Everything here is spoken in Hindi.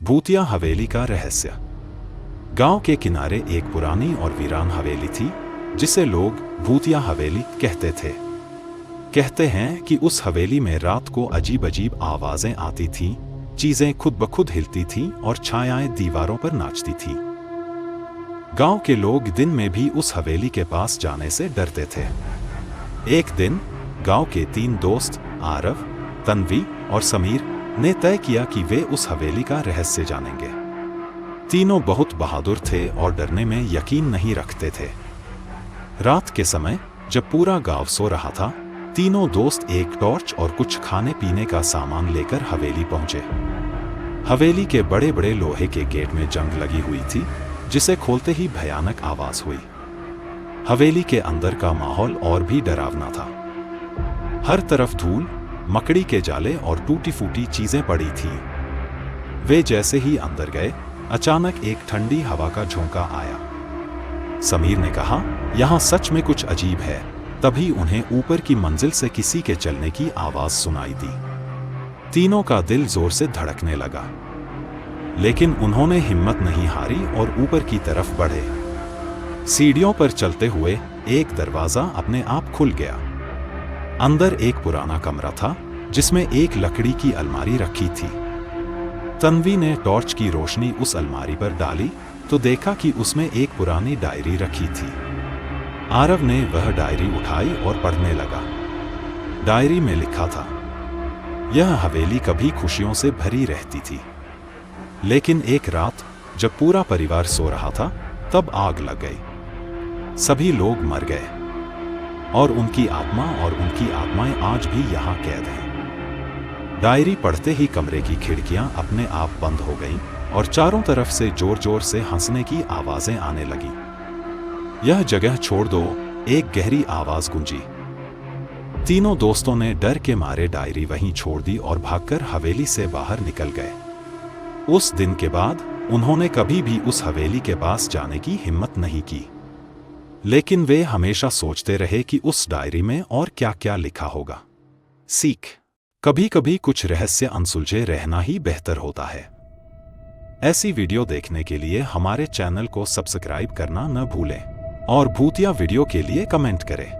भूतिया हवेली का रहस्य। गांव के किनारे एक पुरानी और वीरान हवेली थी जिसे लोग भूतिया हवेली कहते थे। कहते हैं कि उस हवेली में रात को अजीब अजीब आवाजें आती थीं, चीजें खुद ब खुद हिलती थीं और छायाएं दीवारों पर नाचती थीं। गांव के लोग दिन में भी उस हवेली के पास जाने से डरते थे। एक दिन गांव के 3 दोस्त आरव, तन्वी और समीर ने तय किया कि वे उस हवेली का रहस्य जानेंगे। तीनों बहुत बहादुर थे और डरने में यकीन नहीं रखते थे। रात के समय जब पूरा गांव सो रहा था, तीनों दोस्त एक टॉर्च और कुछ खाने पीने का सामान लेकर हवेली पहुंचे। हवेली के बड़े बड़े लोहे के गेट में जंग लगी हुई थी, जिसे खोलते ही भयानक आवाज हुई। हवेली के अंदर का माहौल और भी डरावना था। हर तरफ धूल, मकड़ी के जाले और टूटी फूटी चीजें पड़ी थीं। वे जैसे ही अंदर गए, अचानक एक ठंडी हवा का झोंका आया। समीर ने कहा, यहाँ सच में कुछ अजीब है। तभी उन्हें ऊपर की मंजिल से किसी के चलने की आवाज सुनाई दी। तीनों का दिल जोर से धड़कने लगा, लेकिन उन्होंने हिम्मत नहीं हारी और ऊपर की तरफ बढ़े। सीढ़ियों पर चलते हुए एक दरवाजा अपने आप खुल गया। अंदर एक पुराना कमरा था जिसमें एक लकड़ी की अलमारी रखी थी। तन्वी ने टॉर्च की रोशनी उस अलमारी पर डाली तो देखा कि उसमें एक पुरानी डायरी रखी थी। आरव ने वह डायरी उठाई और पढ़ने लगा। डायरी में लिखा था, यह हवेली कभी खुशियों से भरी रहती थी, लेकिन एक रात जब पूरा परिवार सो रहा था तब आग लग गई। सभी लोग मर गए और उनकी आत्माएं आज भी यहाँ कैद हैं। डायरी पढ़ते ही कमरे की खिड़कियां अपने आप बंद हो गईं और चारों तरफ से जोर जोर से हंसने की आवाजें आने लगी। यह जगह छोड़ दो, एक गहरी आवाज गूंजी। तीनों दोस्तों ने डर के मारे डायरी वहीं छोड़ दी और भागकर हवेली से बाहर निकल गए। उस दिन के बाद उन्होंने कभी भी उस हवेली के पास जाने की हिम्मत नहीं की, लेकिन वे हमेशा सोचते रहे कि उस डायरी में और क्या क्या लिखा होगा। सीख, कभी कभी कुछ रहस्य अनसुलझे रहना ही बेहतर होता है। ऐसी वीडियो देखने के लिए हमारे चैनल को सब्सक्राइब करना न भूलें और भूतिया वीडियो के लिए कमेंट करें।